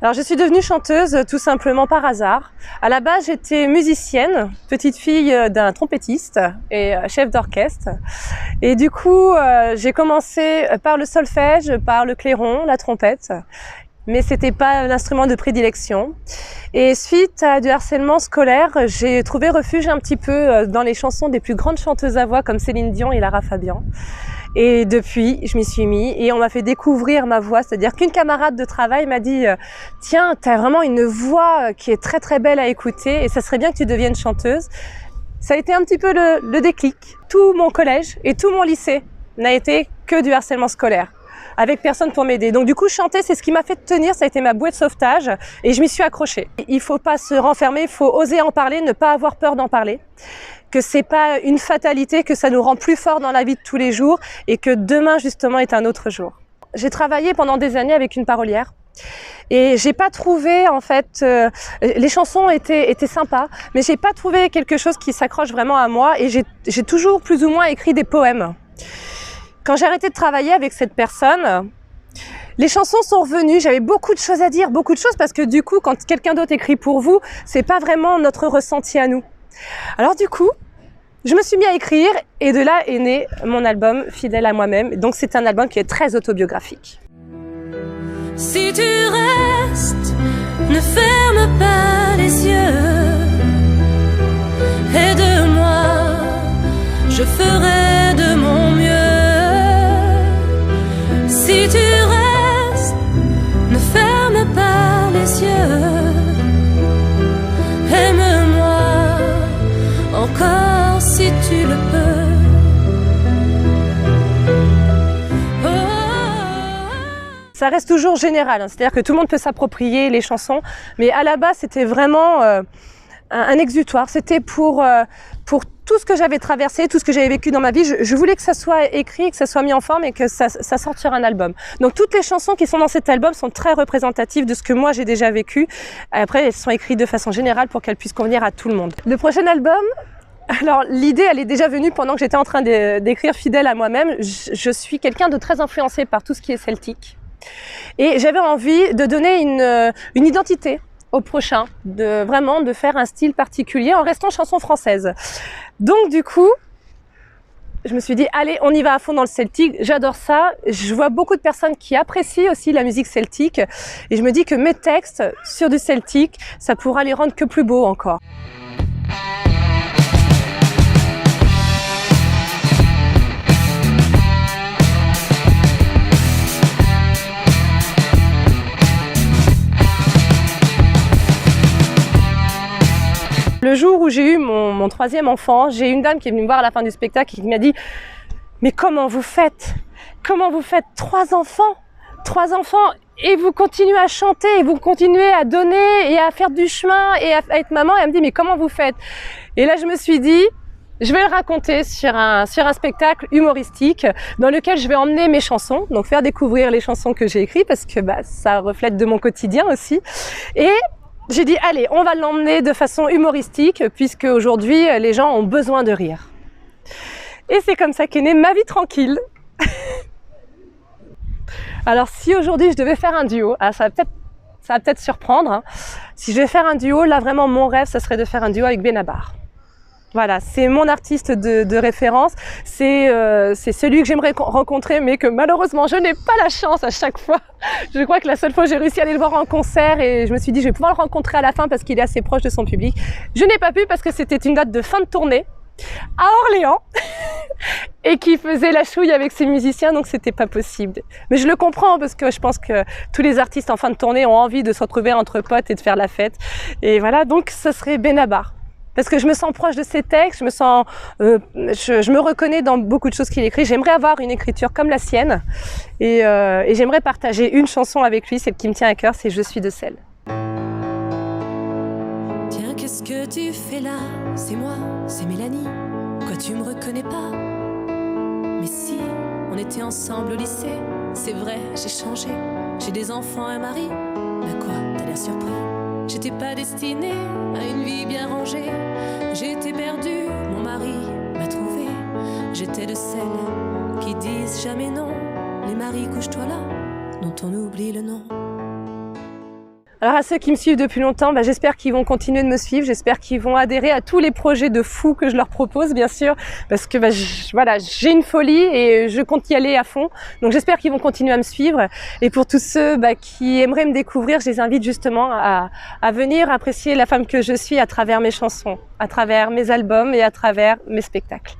Alors je suis devenue chanteuse tout simplement par hasard. À la base j'étais musicienne, petite fille d'un trompettiste et chef d'orchestre. Et du coup j'ai commencé par le solfège, par le clairon, la trompette. Mais c'était pas l'instrument de prédilection. Et suite à du harcèlement scolaire, j'ai trouvé refuge un petit peu dans les chansons des plus grandes chanteuses à voix comme Céline Dion et Lara Fabian. Et depuis, je m'y suis mis et on m'a fait découvrir ma voix. C'est-à-dire qu'une camarade de travail m'a dit « Tiens, t'as vraiment une voix qui est très très belle à écouter et ça serait bien que tu deviennes chanteuse. » Ça a été un petit peu le déclic. Tout mon collège et tout mon lycée n'a été que du harcèlement scolaire, avec personne pour m'aider. Donc du coup, chanter, c'est ce qui m'a fait tenir, ça a été ma bouée de sauvetage et je m'y suis accrochée. Il faut pas se renfermer, il faut oser en parler, ne pas avoir peur d'en parler. Que c'est pas une fatalité, que ça nous rend plus forts dans la vie de tous les jours et que demain justement est un autre jour. J'ai travaillé pendant des années avec une parolière et j'ai pas trouvé en fait, les chansons étaient sympas, mais j'ai pas trouvé quelque chose qui s'accroche vraiment à moi et j'ai toujours plus ou moins écrit des poèmes. Quand j'ai arrêté de travailler avec cette personne, les chansons sont revenues, j'avais beaucoup de choses à dire, beaucoup de choses parce que du coup quand quelqu'un d'autre écrit pour vous, c'est pas vraiment notre ressenti à nous. Alors du coup, je me suis mis à écrire et de là est né mon album Fidèle à moi-même. Donc c'est un album qui est très autobiographique. Si tu restes, ne ferme pas les yeux. Aide-moi, je ferai de mon mieux. Si tu restes, ne ferme pas les yeux. Aime-moi encore si tu le peux. Ça reste toujours général, hein. C'est-à-dire que tout le monde peut s'approprier les chansons, mais à la base c'était vraiment un exutoire. C'était pour tout ce que j'avais traversé, tout ce que j'avais vécu dans ma vie. Je voulais que ça soit écrit, que ça soit mis en forme et que ça sorte sur un album. Donc toutes les chansons qui sont dans cet album sont très représentatives de ce que moi j'ai déjà vécu. Après elles sont écrites de façon générale pour qu'elles puissent convenir à tout le monde. Le prochain album, alors l'idée elle est déjà venue pendant que j'étais en train d'écrire Fidèle à moi-même. Je suis quelqu'un de très influencé par tout ce qui est celtique. Et j'avais envie de donner une identité au prochain, vraiment de faire un style particulier en restant chanson française. Donc du coup, je me suis dit allez, on y va à fond dans le celtique, j'adore ça. Je vois beaucoup de personnes qui apprécient aussi la musique celtique et je me dis que mes textes sur du celtique, ça pourra les rendre que plus beaux encore. Le jour où j'ai eu mon troisième enfant, j'ai une dame qui est venue me voir à la fin du spectacle et qui m'a dit « Mais comment vous faites ? Comment vous faites 3 enfants et vous continuez à chanter et vous continuez à donner et à faire du chemin et à être maman ?» Et elle me dit « Mais comment vous faites ?» Et là je me suis dit « Je vais le raconter sur un spectacle humoristique dans lequel je vais emmener mes chansons, donc faire découvrir les chansons que j'ai écrites parce que ça reflète de mon quotidien aussi. » Et j'ai dit, allez, on va l'emmener de façon humoristique, puisque aujourd'hui, les gens ont besoin de rire. Et c'est comme ça qu'est née Ma vie tranquille. Alors, si aujourd'hui, je devais faire un duo, ça va peut-être surprendre, hein. Si je devais faire un duo, là, vraiment, mon rêve, ça serait de faire un duo avec Benabar. Voilà, c'est mon artiste de référence, c'est celui que j'aimerais rencontrer mais que malheureusement je n'ai pas la chance à chaque fois. Je crois que la seule fois j'ai réussi à aller le voir en concert et je me suis dit je vais pouvoir le rencontrer à la fin parce qu'il est assez proche de son public. Je n'ai pas pu parce que c'était une date de fin de tournée à Orléans et qui faisait la chouille avec ses musiciens donc c'était pas possible. Mais je le comprends parce que je pense que tous les artistes en fin de tournée ont envie de se retrouver entre potes et de faire la fête. Et voilà, donc ce serait Benabar. Parce que je me sens proche de ses textes, je me reconnais dans beaucoup de choses qu'il écrit. J'aimerais avoir une écriture comme la sienne et j'aimerais partager une chanson avec lui, celle qui me tient à cœur, c'est Je suis de celle. Tiens que qu'est-ce que tu fais là? C'est moi, c'est Mélanie. Quoi, tu me reconnais pas? Mais si, on était ensemble au lycée. C'est vrai, j'ai changé. J'ai des enfants, un mari. Bah quoi, t'as l'air surpris? J'étais pas destinée à une vie bien rangée. J'étais perdue, mon mari m'a trouvée. J'étais de celles qui disent jamais non. Les maris, couche-toi là, dont on oublie le nom. Alors à ceux qui me suivent depuis longtemps, j'espère qu'ils vont continuer de me suivre, j'espère qu'ils vont adhérer à tous les projets de fous que je leur propose, bien sûr, parce que j'ai une folie et je compte y aller à fond. Donc j'espère qu'ils vont continuer à me suivre. Et pour tous ceux qui aimeraient me découvrir, je les invite justement à venir apprécier la femme que je suis à travers mes chansons, à travers mes albums et à travers mes spectacles.